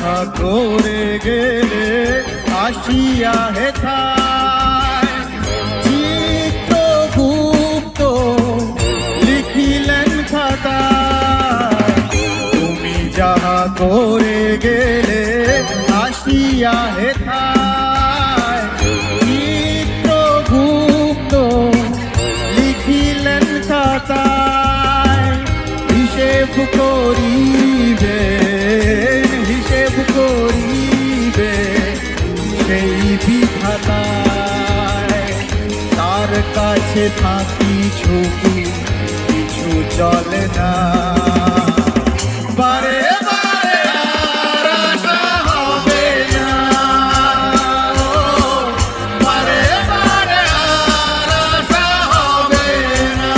যাহা করে গেলে আসিয়া হেথায় চিত্রগুপ্ত লিখিলেন খাতায় তুমি যাহা করে গেলে আসিয়া হেথায় চিত্রগুপ্ত লিখিলেন খাতায় হিসেব করিবে সেই বিধাতায় তার কাছে থাকি ঝুঁকি কিছু চলে না বারে বারে আর আশা হবে না বারে বারে আর আশা হবে না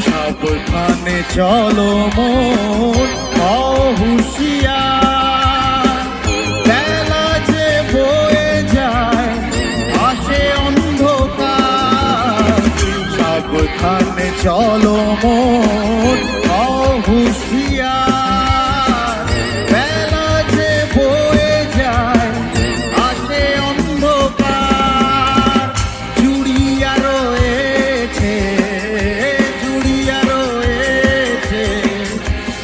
সাবধানে চলো মন হুঁশিয়ার বেলা যে বয়ে যায় আসে অন্ধকার সাবধানে চলো মন হুঁশিয়ার বেলা যে বয়ে যায় আসে অন্ধকার জুড়িয়া রয়েছে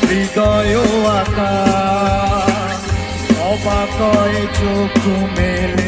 হৃদয় আকাশ অবাকয় চোখ মেলে